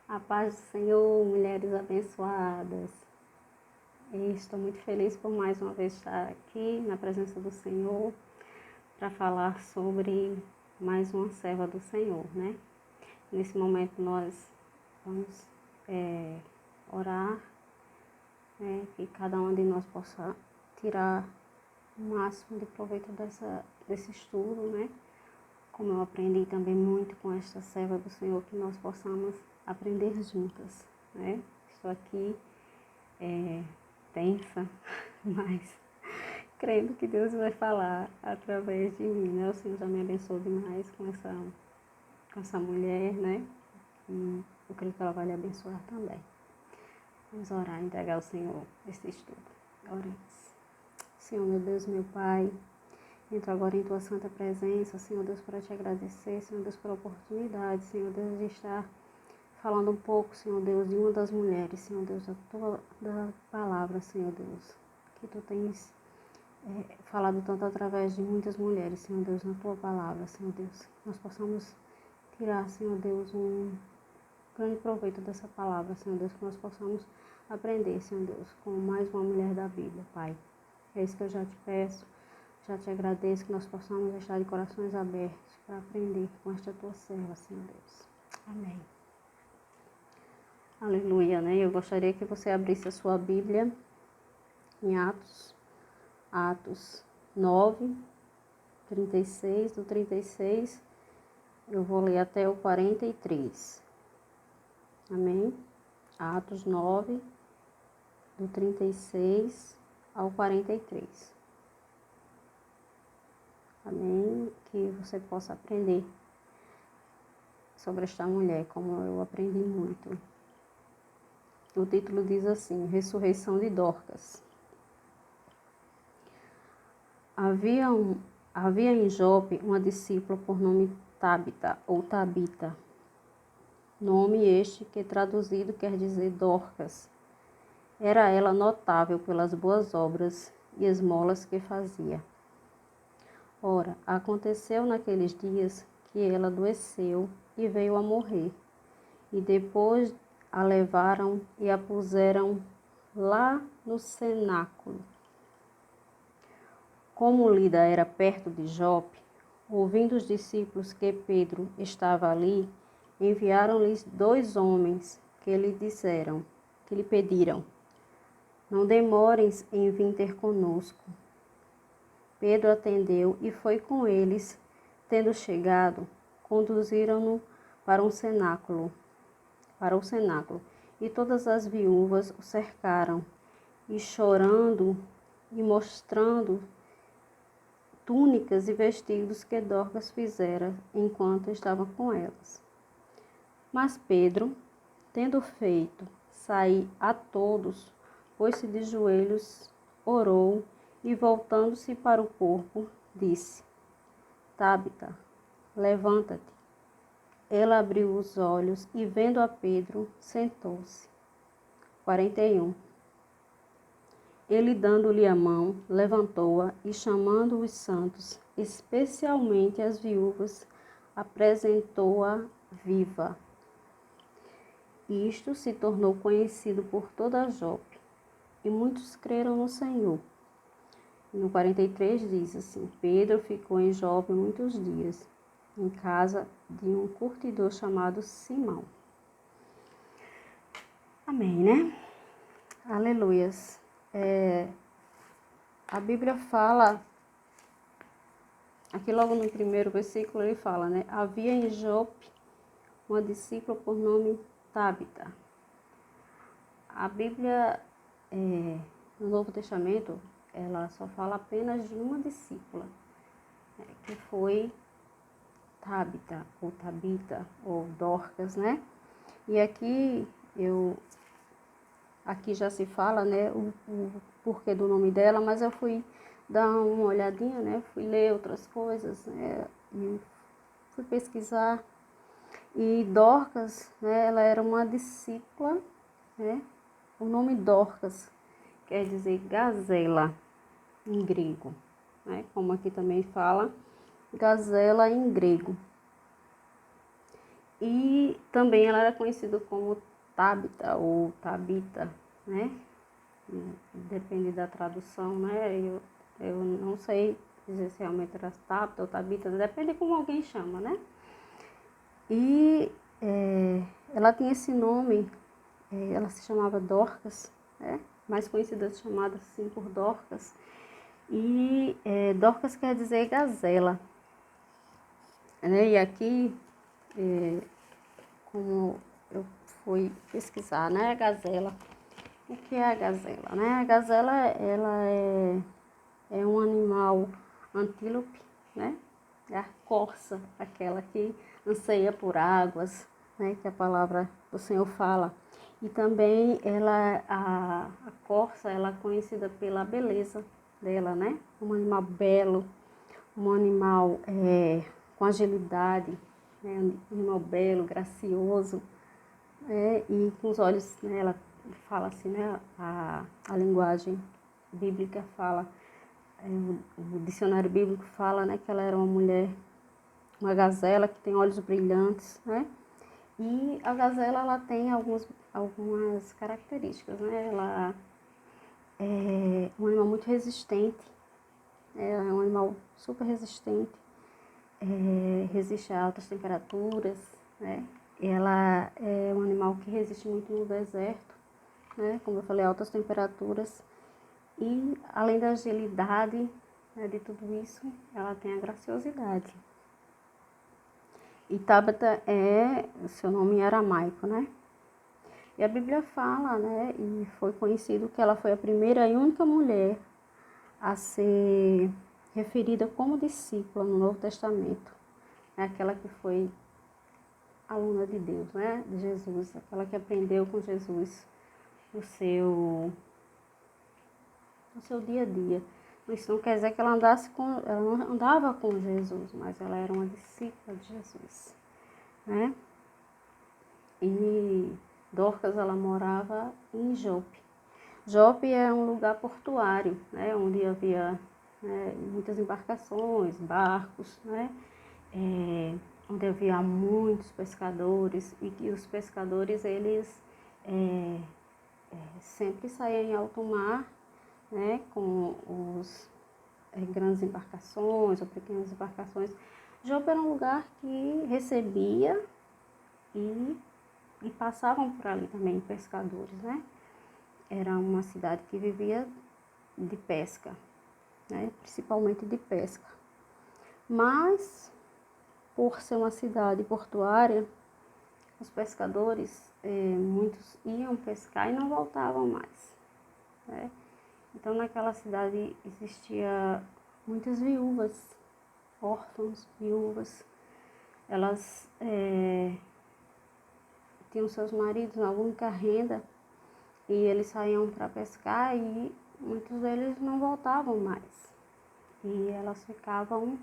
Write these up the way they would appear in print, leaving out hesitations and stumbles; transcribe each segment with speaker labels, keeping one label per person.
Speaker 1: A paz do Senhor, mulheres abençoadas. Estou muito feliz por mais uma vez estar aqui na presença do Senhor para falar sobre mais uma serva do Senhor, né? Nesse momento nós vamos orar, né? Que cada um de nós possa tirar o máximo de proveito desse estudo, né? Como eu aprendi também muito com esta serva do Senhor, que nós possamos aprender juntas, né? Estou aqui tensa, mas crendo que Deus vai falar através de mim, né? O Senhor já me abençoou demais com essa mulher, né? E eu creio que ela vai lhe abençoar também. Vamos orar e entregar ao Senhor esse estudo. Oremos. Senhor, meu Deus, meu Pai, entro agora em Tua santa presença, Senhor Deus, para te agradecer, Senhor Deus, pela oportunidade, Senhor Deus, de estar falando um pouco, Senhor Deus, de uma das mulheres, Senhor Deus, da palavra, Senhor Deus, que Tu tens falado tanto através de muitas mulheres, Senhor Deus, na Tua palavra, Senhor Deus. Nós possamos tirar, Senhor Deus, um grande proveito dessa palavra, Senhor Deus, que nós possamos aprender, Senhor Deus, com mais uma mulher da Bíblia, Pai. É isso que eu já te peço, já te agradeço, que nós possamos estar de corações abertos para aprender com esta Tua serva, Senhor Deus. Amém. Aleluia, né? Eu gostaria que você abrisse a sua Bíblia em Atos 9, 36, do 36, eu vou ler até o 43. Amém? Atos 9, do 36 ao 43. Amém? Que você possa aprender sobre esta mulher, como eu aprendi muito. O título diz assim: Ressurreição de Dorcas. Havia em Jope uma discípula por nome Tabita, ou Tabita, nome este que traduzido quer dizer Dorcas. Era ela notável pelas boas obras e esmolas que fazia. Ora, aconteceu naqueles dias que ela adoeceu e veio a morrer, e depois a levaram e a puseram lá no cenáculo. Como Lida era perto de Jope, ouvindo os discípulos que Pedro estava ali, enviaram-lhes 2 homens que lhe pediram: não demores em vir ter conosco. Pedro atendeu e foi com eles. Tendo chegado, conduziram-no para o cenáculo, e todas as viúvas o cercaram, e chorando e mostrando túnicas e vestidos que Dorcas fizera enquanto estava com elas. Mas Pedro, tendo feito sair a todos, pôs-se de joelhos, orou e, voltando-se para o corpo, disse: Tabita, levanta-te. Ela abriu os olhos e, vendo a Pedro, sentou-se. 41. Ele, dando-lhe a mão, levantou-a e, chamando os santos, especialmente as viúvas, apresentou-a viva. Isto se tornou conhecido por toda a Jope, e muitos creram no Senhor. No 43 diz assim: Pedro ficou em Jope muitos dias, em casa de um curtidor chamado Simão. Amém, né? Aleluias. A Bíblia fala, aqui logo no primeiro versículo ele fala, né? Havia em Jope uma discípula por nome Tabita. A Bíblia, no Novo Testamento, ela só fala apenas de uma discípula, que foi Tabita, ou Tabita, ou Dorcas, né? E aqui já se fala, né, o porquê do nome dela, mas eu fui dar uma olhadinha, né? Fui ler outras coisas, né? E fui pesquisar. E Dorcas, né, ela era uma discípula, né? O nome Dorcas quer dizer gazela em grego, né? Como aqui também fala, gazela em grego. E também ela era conhecida como Tabita ou Tabita, né? Depende da tradução, né? Eu não sei dizer se realmente era Tabita ou Tabita, depende como alguém chama, né? E ela tinha esse nome, ela se chamava Dorcas, né? Mais conhecida chamada assim por Dorcas. E Dorcas quer dizer gazela, né? E aqui, como eu fui pesquisar, né? A gazela. O que é a gazela, né? A gazela, ela é um animal antílope, né? É a corça, aquela que anseia por águas, né? Que a palavra do Senhor fala. E também a corça, ela é conhecida pela beleza dela, né? Um animal belo, um animal com agilidade, né? Um animal belo, gracioso, e com os olhos, né? Ela fala assim, né? A linguagem bíblica fala, o dicionário bíblico fala, né? Que ela era uma mulher, uma gazela que tem olhos brilhantes, né? E a gazela, ela tem algumas características, né? Ela é um animal muito resistente, é um animal super resistente, resiste a altas temperaturas, né? Ela é um animal que resiste muito no deserto, né? Como eu falei, altas temperaturas. E além da agilidade, né, de tudo isso, ela tem a graciosidade. E Tabata seu nome em aramaico, né? E a Bíblia fala, né, e foi conhecido que ela foi a primeira e única mulher a ser referida como discípula no Novo Testamento. É aquela que foi aluna de Deus, né, de Jesus, aquela que aprendeu com Jesus no seu dia a dia. Isso não quer dizer que ela não andava com Jesus, mas ela era uma discípula de Jesus, né? E Dorcas, ela morava em Jope. Jope é um lugar portuário, né? Onde havia, né, muitas embarcações, barcos, né? Onde havia muitos pescadores e que os pescadores, eles sempre saíam em alto mar, né? Com os grandes embarcações ou pequenas embarcações. Jope era um lugar que recebia e passavam por ali também pescadores, né? Era uma cidade que vivia de pesca, né? Principalmente de pesca. Mas, por ser uma cidade portuária, os pescadores, muitos iam pescar e não voltavam mais, né? Então, naquela cidade existia muitas viúvas, órfãos, viúvas. Elas tinham seus maridos na única renda e eles saíam para pescar e muitos deles não voltavam mais. E elas ficavam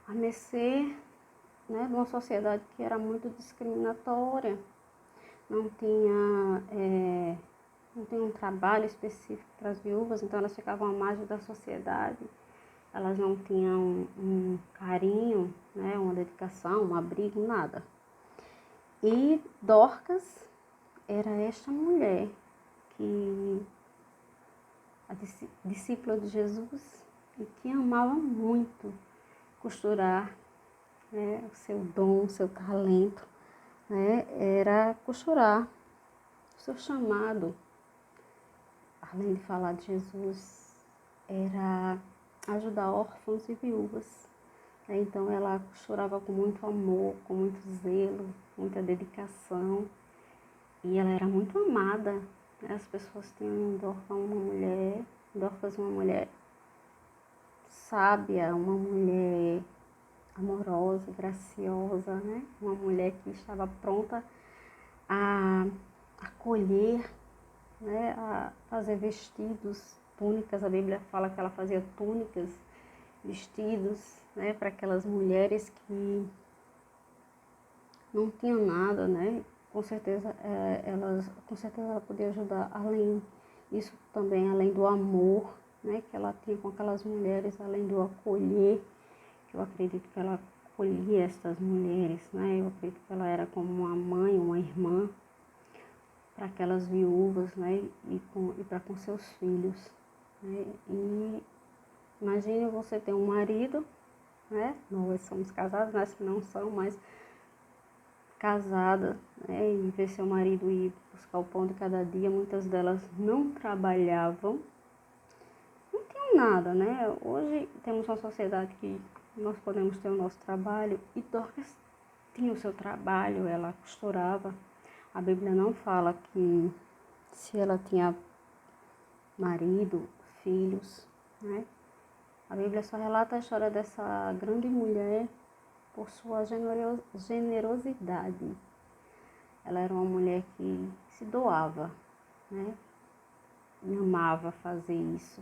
Speaker 1: a mercê, né, de uma sociedade que era muito discriminatória, não tinha um trabalho específico para as viúvas, então elas ficavam à margem da sociedade, elas não tinham um carinho, né, uma dedicação, um abrigo, nada. E Dorcas era esta mulher que a discípula de Jesus e que amava muito costurar, né, o seu dom, o seu talento, né, era costurar. O seu chamado, além de falar de Jesus, era ajudar órfãos e viúvas. Então ela costurava com muito amor, com muito zelo, muita dedicação. E ela era muito amada. As pessoas tinham em Dorcas uma mulher sábia, uma mulher amorosa, graciosa, né? Uma mulher que estava pronta a acolher, né? A fazer vestidos, túnicas. A Bíblia fala que ela fazia túnicas, vestidos, né? Para aquelas mulheres que não tinham nada, né? Com certeza ela podia ajudar além isso também, além do amor, né, que ela tinha com aquelas mulheres, além do acolher, que eu acredito que ela acolhia essas mulheres, né? Eu acredito que ela era como uma mãe, uma irmã para aquelas viúvas, né? E para com seus filhos, né? E imagine você ter um marido, né? Nós somos casados, mas que não são mais casada, né? E ver seu marido ir buscar o pão de cada dia. Muitas delas não trabalhavam, não tinham nada, né? Hoje temos uma sociedade que nós podemos ter o nosso trabalho, e Dorcas tinha o seu trabalho, ela costurava. A Bíblia não fala que se ela tinha marido, filhos, né? A Bíblia só relata a história dessa grande mulher por sua generosidade. Ela era uma mulher que se doava, né? E amava fazer isso,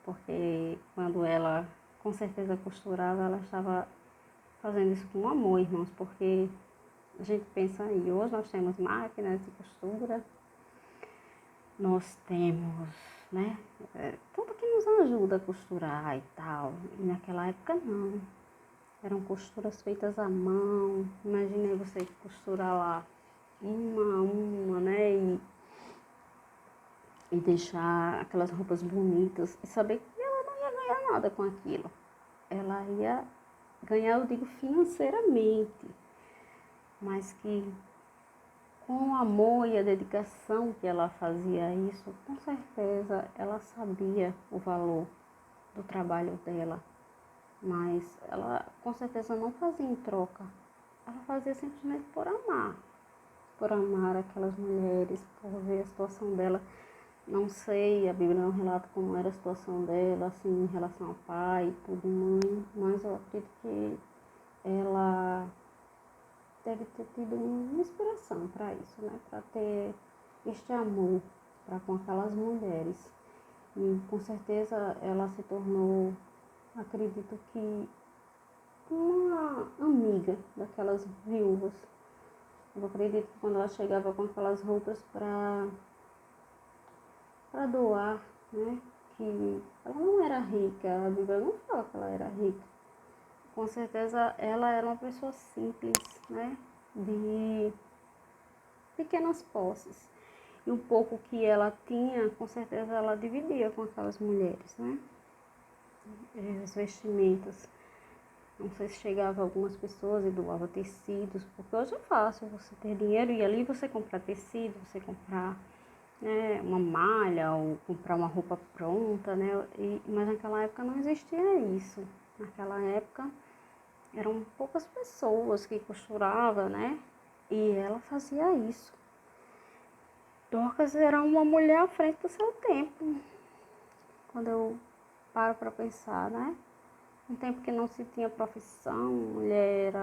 Speaker 1: porque quando ela com certeza costurava, ela estava fazendo isso com amor, irmãos, porque a gente pensa aí, hoje nós temos máquinas de costura, nós temos, né, tudo que nos ajuda a costurar e tal, e naquela época não, eram costuras feitas à mão. Imaginei você costurar lá uma a uma, né, e deixar aquelas roupas bonitas e saber que ela não ia ganhar nada com aquilo. Ela ia ganhar, eu digo, financeiramente, mas que com o amor e a dedicação que ela fazia isso, com certeza ela sabia o valor do trabalho dela, mas ela com certeza não fazia em troca, ela fazia simplesmente por amar aquelas mulheres, por ver a situação dela. Não sei, a Bíblia não relata como era a situação dela, assim, em relação ao pai, tudo, mãe, mas eu acredito que ela deve ter tido uma inspiração para isso, né? Para ter este amor para com aquelas mulheres. E com certeza ela se tornou, acredito que, uma amiga daquelas viúvas. Eu acredito que quando ela chegava com aquelas roupas para doar, né? Que ela não era rica, a Bíblia não fala que ela era rica. Com certeza ela era uma pessoa simples, né? De pequenas posses. E o pouco que ela tinha, com certeza ela dividia com aquelas mulheres, né? As vestimentas. Não sei se chegava algumas pessoas e doava tecidos, porque hoje é fácil você ter dinheiro e ali você comprar tecido, você comprar, né, uma malha ou comprar uma roupa pronta, né? Mas naquela época não existia isso. Naquela época eram poucas pessoas que costuravam, né? E ela fazia isso. Dorcas era uma mulher à frente do seu tempo. Quando eu paro para pensar, né? Um tempo que não se tinha profissão, mulher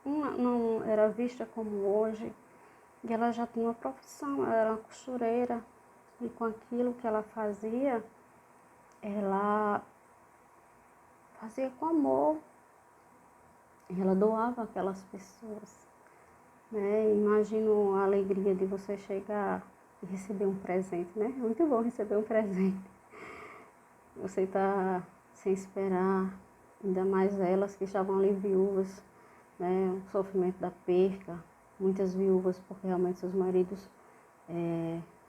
Speaker 1: não era vista como hoje. E ela já tinha uma profissão, ela era uma costureira. E com aquilo que ela fazia com amor. E ela doava aquelas pessoas, né? Imagino a alegria de você chegar e receber um presente, né? É muito bom receber um presente. Você está sem esperar, ainda mais elas que estavam ali viúvas, né? O sofrimento da perca, muitas viúvas porque realmente seus maridos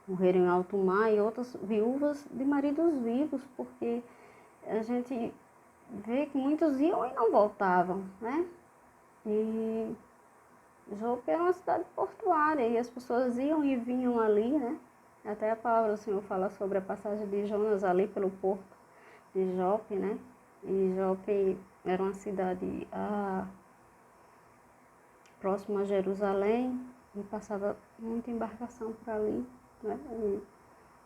Speaker 1: morreram em alto mar, e outras viúvas de maridos vivos, porque a gente vê que muitos iam e não voltavam, né? E Jope era uma cidade portuária e as pessoas iam e vinham ali, né? Até a palavra do Senhor fala sobre a passagem de Jonas ali pelo porto de Jope, né? E Jope era uma cidade próxima a Jerusalém e passava muita embarcação por ali, né? E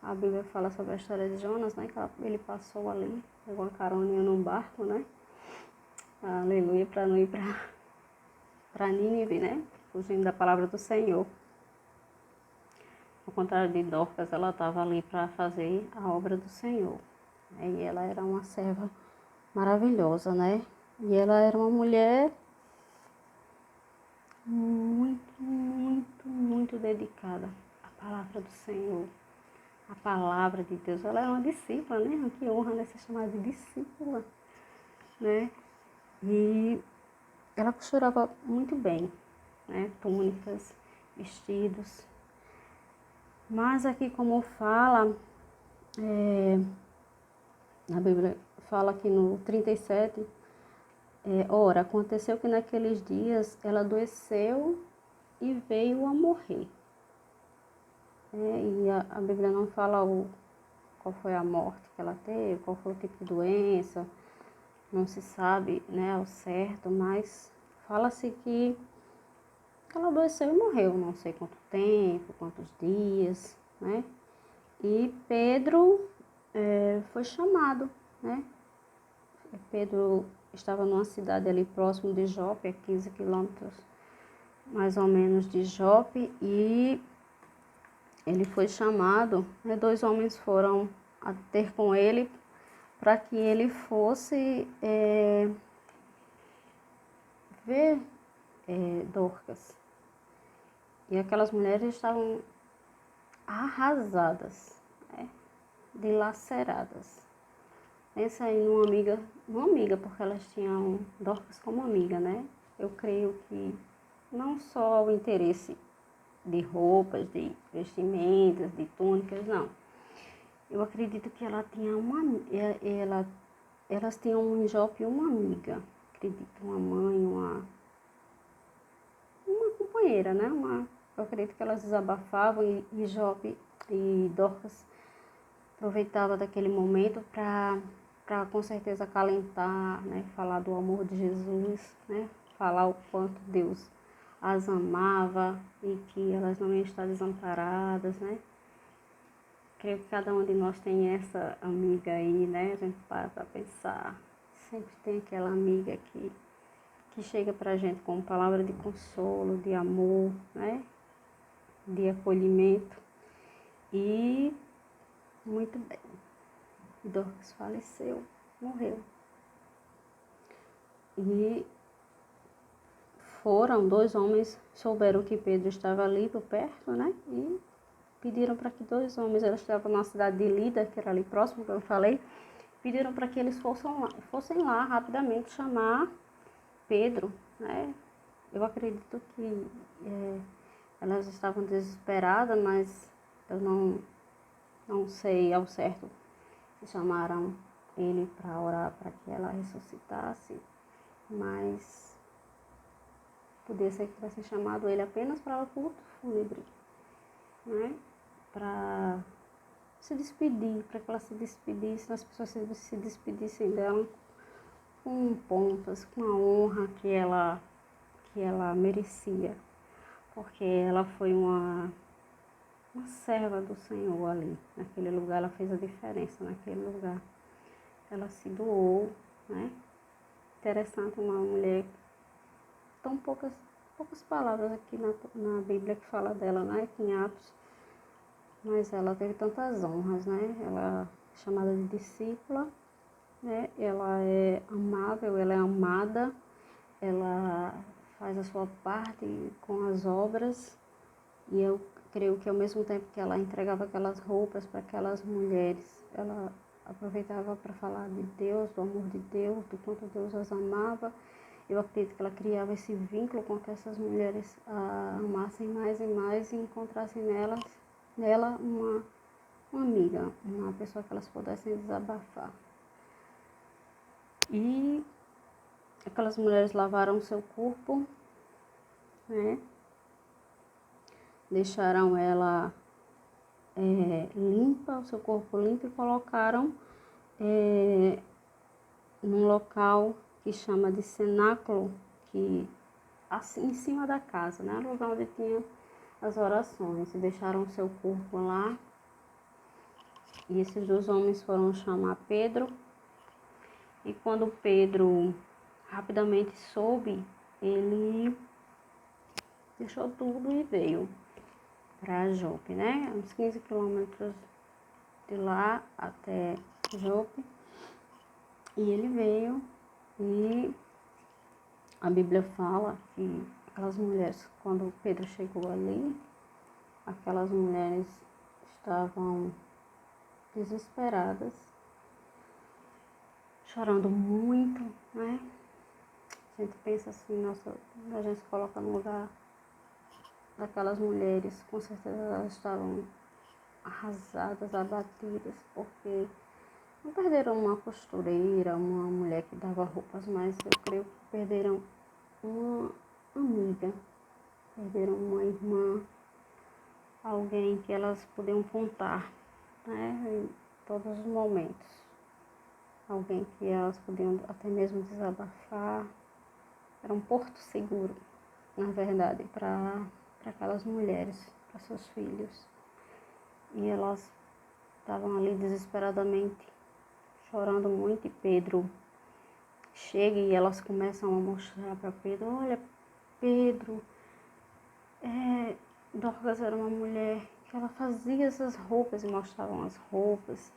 Speaker 1: a Bíblia fala sobre a história de Jonas, né? Que ele passou ali, pegou uma caroninha num barco, né? Aleluia, para não ir para Nínive, né? Fugindo da palavra do Senhor. Ao contrário de Dorcas, ela estava ali para fazer a obra do Senhor. E ela era uma serva maravilhosa, né? E ela era uma mulher muito, muito, muito dedicada à palavra do Senhor, à palavra de Deus. Ela era uma discípula, né? Que honra, né? Ser chamada de discípula, né? E ela costurava muito bem, né? Túnicas, vestidos. Mas aqui como fala, a Bíblia fala aqui no 37, ora, aconteceu que naqueles dias ela adoeceu e veio a morrer. E a Bíblia não fala qual foi a morte que ela teve, qual foi o tipo de doença, não se sabe, né, ao certo, mas fala-se que ela adoeceu e morreu, não sei quanto tempo, quantos dias, né? E Pedro foi chamado, né? Pedro estava numa cidade ali próximo de Jope, a 15 quilômetros mais ou menos de Jope, e ele foi chamado, né? 2 homens foram a ter com ele para que ele fosse ver Dorcas. E aquelas mulheres estavam arrasadas, né? Dilaceradas. Pensa aí numa amiga, porque elas tinham Dorcas como amiga, né? Eu creio que não só o interesse de roupas, de vestimentas, de túnicas, não. Eu acredito que ela tinha elas tinham em Jope uma amiga, acredito, uma mãe, uma companheira, né? Eu acredito que elas desabafavam e Jope e Dorcas aproveitava daquele momento para com certeza acalentar, né? Falar do amor de Jesus, né? Falar o quanto Deus as amava e que elas não iam estar desamparadas, né? Creio que cada um de nós tem essa amiga aí, né? A gente para pensar. Sempre tem aquela amiga que chega pra gente com palavra de consolo, de amor, né? De acolhimento. E muito bem. Dorcas faleceu, morreu. E foram 2 homens, souberam que Pedro estava ali por perto, né? E pediram para que 2 homens, elas estavam na cidade de Lida, que era ali próximo, que eu falei, pediram para que eles fossem lá rapidamente chamar Pedro, né? Eu acredito que elas estavam desesperadas, mas eu não sei ao certo se chamaram ele para orar para que ela ressuscitasse, mas podia ser que tivesse chamado ele apenas para o culto fúnebre, né? Para se despedir, para que ela se despedisse, as pessoas se despedissem dela com pompas, com a honra que ela merecia, porque ela foi uma serva do Senhor ali, naquele lugar, ela fez a diferença naquele lugar. Ela se doou, né? Interessante, uma mulher, tão poucas palavras aqui na Bíblia que fala dela, né? Aqui em Atos, mas ela teve tantas honras, né? Ela é chamada de discípula, né? Ela é amável, ela é amada, ela faz a sua parte com as obras, e eu creio que ao mesmo tempo que ela entregava aquelas roupas para aquelas mulheres, ela aproveitava para falar de Deus, do amor de Deus, do quanto Deus as amava. Eu acredito que ela criava esse vínculo com que essas mulheres amassem mais e mais e encontrassem nela uma amiga, uma pessoa que elas pudessem desabafar. E aquelas mulheres lavaram seu corpo, né? Deixaram ela limpa, o seu corpo limpo, e colocaram num local que chama de cenáculo, que assim em cima da casa, né? No lugar onde tinha as orações. E deixaram o seu corpo lá. E esses 2 homens foram chamar Pedro. E quando Pedro rapidamente soube, ele deixou tudo e veio para Jope, né? Uns 15 quilômetros de lá até Jope. E ele veio e a Bíblia fala que aquelas mulheres, quando Pedro chegou ali, aquelas mulheres estavam desesperadas, chorando muito, né? A gente pensa assim, nossa, a gente se coloca no lugar daquelas mulheres, com certeza elas estavam arrasadas, abatidas, porque não perderam uma costureira, uma mulher que dava roupas, mas eu creio que perderam uma amiga, perderam uma irmã, alguém que elas podiam contar, né, em todos os momentos. Alguém que elas podiam até mesmo desabafar. Era um porto seguro, na verdade, para aquelas mulheres, para seus filhos. E elas estavam ali desesperadamente, chorando muito, e Pedro chega e elas começam a mostrar para Pedro, olha, Pedro, Dorcas era uma mulher que ela fazia essas roupas, e mostravam as roupas,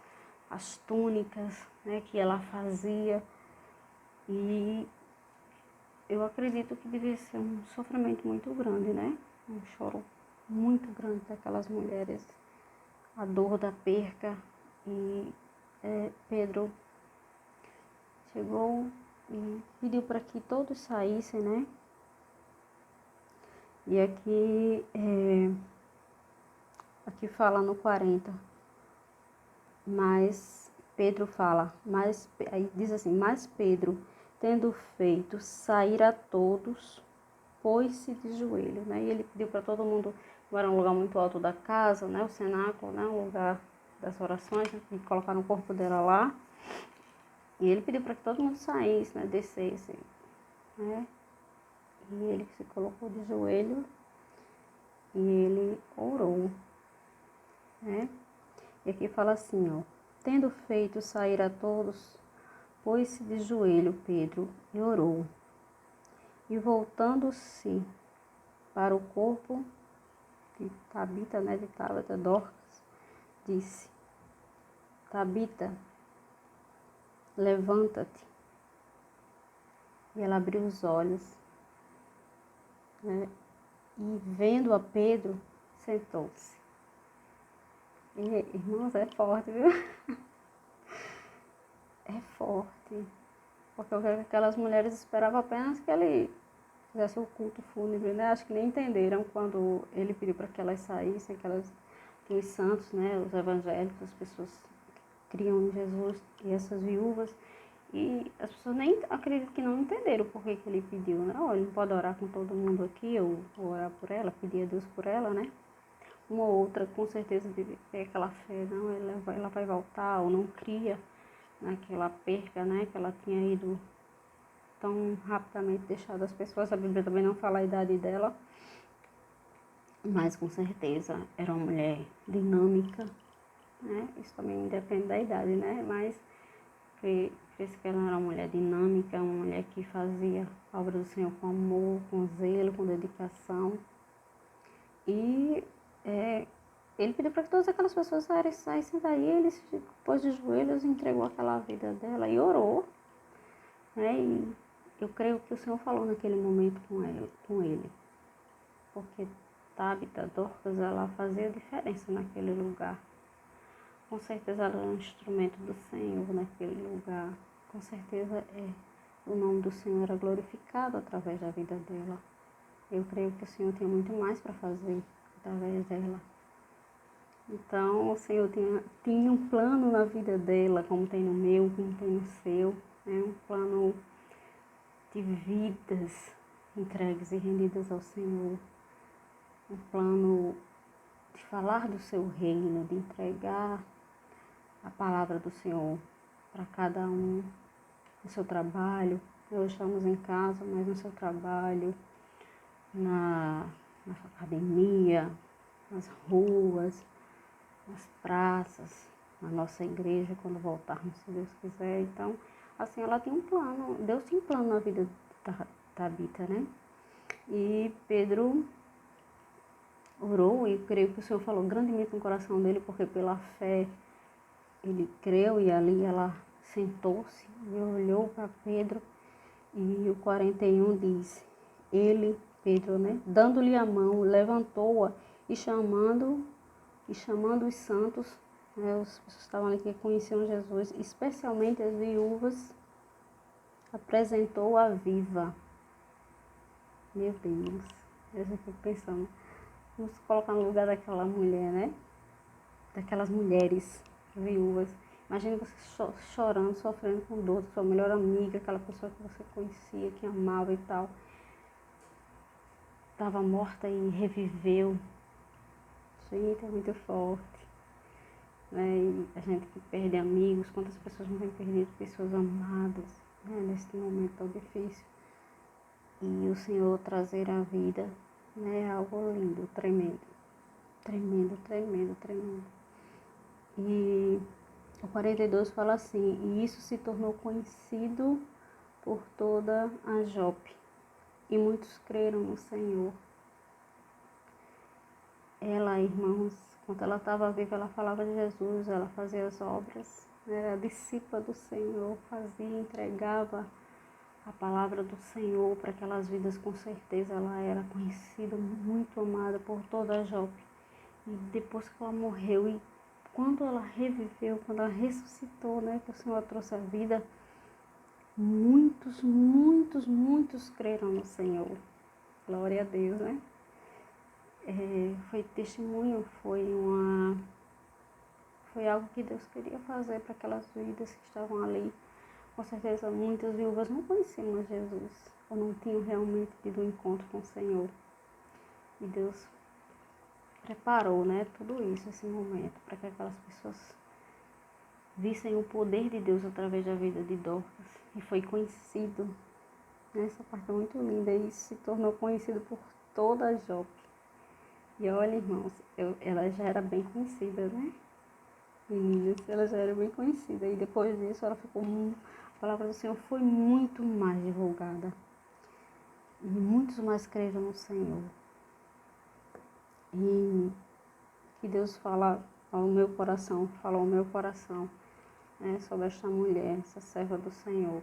Speaker 1: as túnicas, né, que ela fazia. E eu acredito que devia ser um sofrimento muito grande, né? Um choro muito grande daquelas mulheres, a dor da perca. E Pedro chegou e pediu para que todos saíssem, né? E aqui fala no 40, mas Pedro fala, aí diz assim, mas Pedro, tendo feito sair a todos, pôs-se de joelho, né? E ele pediu para todo mundo, era um lugar muito alto da casa, né? O cenáculo, né? O lugar das orações, né? E colocaram o corpo dela lá. E ele pediu para que todo mundo saísse, né? Descesse, né? E ele se colocou de joelho e ele orou, né? E aqui fala assim, ó, tendo feito sair a todos, pôs-se de joelho Pedro e orou. E voltando-se para o corpo de Tabita, né, de Tabita, Dorcas, disse, Tabita, levanta-te. E ela abriu os olhos, né, e vendo a Pedro, sentou-se. E, irmãos, é forte, viu? É forte. Porque aquelas mulheres esperavam apenas que ele fizesse o culto fúnebre, né? Acho que nem entenderam quando ele pediu para que elas saíssem, que os santos, né, os evangélicos, as pessoas que criam em Jesus, e essas viúvas, e as pessoas nem acredito que não entenderam por que ele pediu, né? Oh, ele não pode orar com todo mundo aqui, ou orar por ela, pedir a Deus por ela, né? Uma ou outra com certeza deve ter aquela fé, não, ela vai voltar, ou não cria naquela perca, né, que ela tinha ido tão rapidamente deixado as pessoas. A Bíblia também não fala a idade dela, mas com certeza era uma mulher dinâmica, né? Isso também depende da idade, né? Mas fez que ela era uma mulher dinâmica, uma mulher que fazia a obra do Senhor com amor, com zelo, com dedicação. E ele pediu para que todas aquelas pessoas saíssem daí. Ele se pôs de joelhos, entregou aquela vida dela e orou, né? E eu creio que o Senhor falou naquele momento com ele, porque Tabita, Dorcas, ela fazia diferença naquele lugar. Com certeza ela era um instrumento do Senhor naquele lugar. Com certeza o nome do Senhor era glorificado através da vida dela. Eu creio que o Senhor tinha muito mais para fazer através dela. Então, o Senhor tinha um plano na vida dela, como tem no meu, como tem no seu, né? Um plano de vidas entregues e rendidas ao Senhor. Um plano de falar do seu reino, de entregar a palavra do Senhor para cada um no seu trabalho. Hoje estamos em casa, mas no seu trabalho, na academia, nas ruas, nas praças, na nossa igreja, quando voltarmos, se Deus quiser. Então, assim, ela tinha um plano, Deus tinha um plano na vida de Tabita, né? E Pedro orou, e creio que o Senhor falou grandemente no coração dele, porque pela fé ele creu, e ali ela sentou-se e olhou para Pedro, e o 41 diz, ele, Pedro, né, dando-lhe a mão, levantou-a e chamando os santos, né, as pessoas que estavam ali que conheciam Jesus, especialmente as viúvas, apresentou-a viva. Meu Deus, eu já fico pensando, vamos colocar no lugar daquela mulher, né? Daquelas mulheres viúvas. Imagina você chorando, sofrendo com dor, sua melhor amiga, aquela pessoa que você conhecia, que amava e tal, estava morta e reviveu. Gente, é muito forte. Né? E a gente que perde amigos, quantas pessoas não têm perdido pessoas amadas, né? Nesse momento tão difícil. E o Senhor trazer a vida, né? É algo lindo, tremendo. Tremendo, tremendo, tremendo. E o 42 fala assim: e isso se tornou conhecido por toda a Jope, e muitos creram no Senhor. Ela, irmãos, quando ela estava viva, ela falava de Jesus, ela fazia as obras, era discípula do Senhor, fazia, entregava a palavra do Senhor para aquelas vidas. Com certeza ela era conhecida, muito amada por toda a Jope. E depois que ela morreu, e quando ela reviveu, quando ela ressuscitou, né, que o Senhor trouxe a vida, muitos, muitos, muitos creram no Senhor. Glória a Deus, né? Foi testemunho, foi algo que Deus queria fazer para aquelas vidas que estavam ali. Com certeza muitas viúvas não conheciam Jesus, ou não tinham realmente tido um encontro com o Senhor. E Deus preparou, né, tudo isso, esse momento, para que aquelas pessoas vissem o poder de Deus através da vida de Dorcas. E foi conhecido, né, essa parte é muito linda, e isso se tornou conhecido por toda a Jope. E olha, irmãos, ela já era bem conhecida, né? Meninas, ela já era bem conhecida. E depois disso, a palavra do Senhor foi muito mais divulgada. E muitos mais creram no Senhor. E que Deus falou ao meu coração, né, sobre esta mulher, essa serva do Senhor,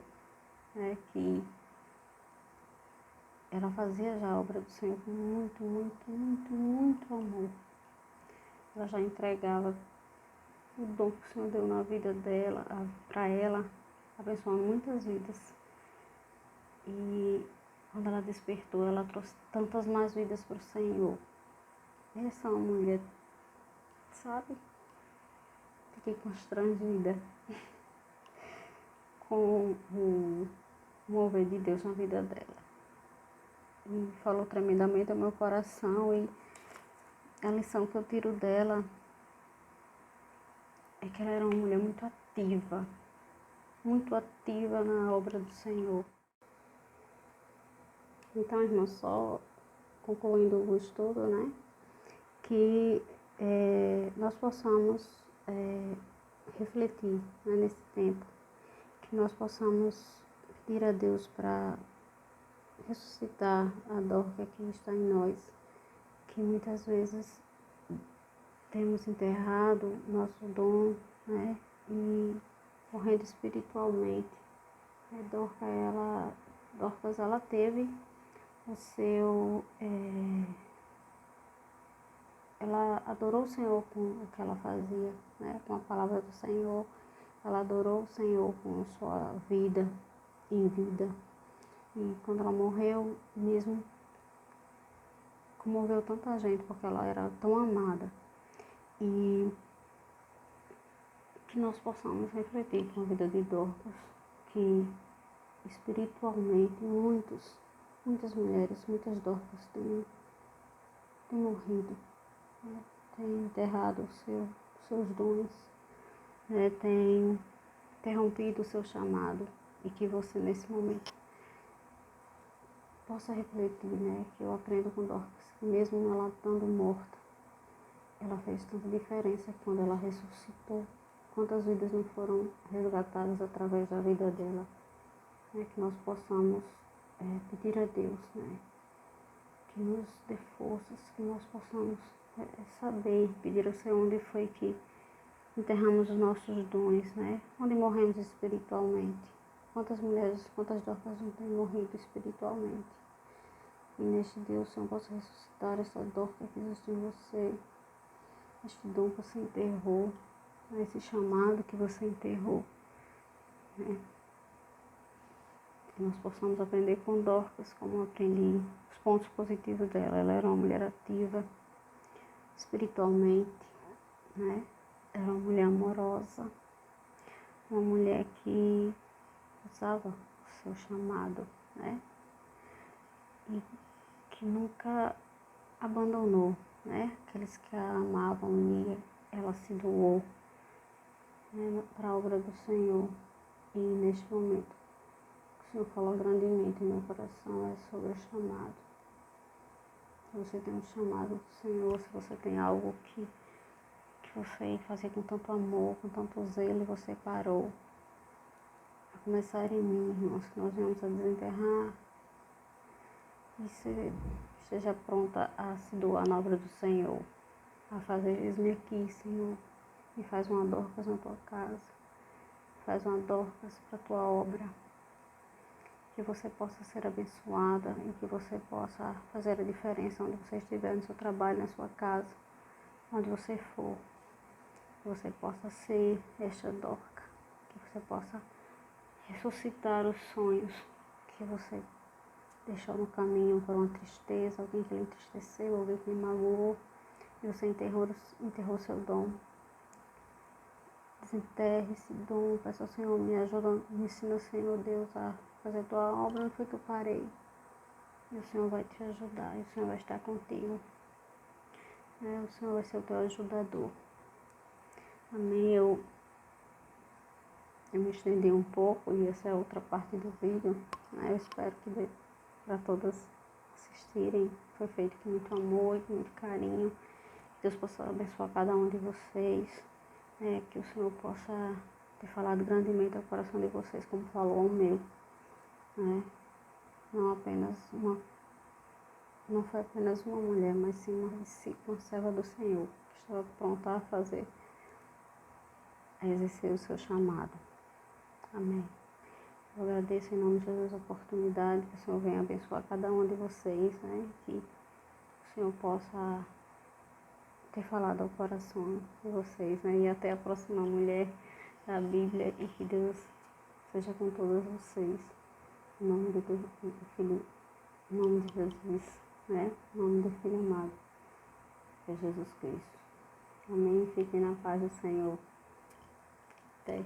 Speaker 1: né, que ela fazia já a obra do Senhor com muito, muito, muito, muito amor. Ela já entregava o dom que o Senhor deu na vida dela, para ela, abençoando muitas vidas. E quando ela despertou, ela trouxe tantas mais vidas para o Senhor. Essa é uma mulher, sabe? Fiquei constrangida com o mover de Deus na vida dela. E falou tremendamente ao meu coração, e a lição que eu tiro dela é que ela era uma mulher muito ativa na obra do Senhor. Então, irmão, só concluindo o estudo, né, que nós possamos refletir, né, nesse tempo, que nós possamos pedir a Deus para ressuscitar a Dorca que está em nós, que muitas vezes temos enterrado nosso dom, né, e morrendo espiritualmente. Dorcas, ela teve o seu... ela adorou o Senhor com o que ela fazia, né, com a palavra do Senhor. Ela adorou o Senhor com a sua vida em vida. E quando ela morreu, mesmo comoveu tanta gente, porque ela era tão amada. E que nós possamos refletir com a vida de Dorcas, que espiritualmente muitas mulheres, muitas Dorcas têm morrido, né? Têm enterrado seus dons, né? Têm interrompido o seu chamado, e que você nesse momento possa refletir, né? Que eu aprendo com Dorcas, que mesmo ela estando morta, ela fez tanta diferença quando ela ressuscitou. Quantas vidas não foram resgatadas através da vida dela, né? Que nós possamos pedir a Deus, né, que nos dê forças, que nós possamos saber, pedir ao Senhor onde foi que enterramos os nossos dons, né? Onde morremos espiritualmente. Quantas mulheres, quantas Dorcas não têm morrido espiritualmente. E neste dia o Senhor possa ressuscitar essa Dorca que existe em você, este dom que você enterrou, esse chamado que você enterrou, né? Que nós possamos aprender com Dorcas, como eu aprendi, os pontos positivos dela. Ela era uma mulher ativa, espiritualmente, né? Era uma mulher amorosa, uma mulher que usava o seu chamado, né? E que nunca abandonou, né? Aqueles que a amavam e ela se doou, né, para a obra do Senhor. E neste momento, o Senhor falou grandemente em meu coração é sobre o chamado. Se você tem um chamado do Senhor, se você tem algo que você fazia com tanto amor, com tanto zelo, e você parou. A começar em mim, irmãos, que nós venhamos a desenterrar e esteja pronta a se doar na obra do Senhor, a fazer, diz-me aqui, Senhor, e faz uma Dorcas na tua casa, faz uma Dorcas para a tua obra, que você possa ser abençoada e que você possa fazer a diferença onde você estiver, no seu trabalho, na sua casa, onde você for, que você possa ser esta Dorca, que você possa ressuscitar os sonhos que você deixou no caminho por uma tristeza, alguém que lhe entristeceu, alguém que lhe magoou, e você enterrou seu dom. Desenterre esse dom, peça ao Senhor, me ajuda, me ensina, Senhor Deus, a fazer a tua obra onde foi que eu parei. E o Senhor vai te ajudar, e o Senhor vai estar contigo. O Senhor vai ser o teu ajudador. Amém. Eu me estendi um pouco, e essa é outra parte do vídeo. Eu espero que dê para todas assistirem. Foi feito com muito amor e com muito carinho. Deus possa abençoar cada um de vocês. Que o Senhor possa ter falado grandemente ao coração de vocês, como falou ao meu. Não foi apenas uma mulher, mas sim uma discípula, serva do Senhor, que estava pronta a exercer o seu chamado. Amém. Eu agradeço em nome de Jesus a oportunidade, que o Senhor venha abençoar cada um de vocês, que o Senhor possa ter falado ao coração de vocês, e até a próxima mulher da Bíblia, e que Deus seja com todos vocês, em nome do Filho, em nome de Jesus, em nome do Filho amado, que é Jesus Cristo. Amém. Fiquem na paz do Senhor. Até.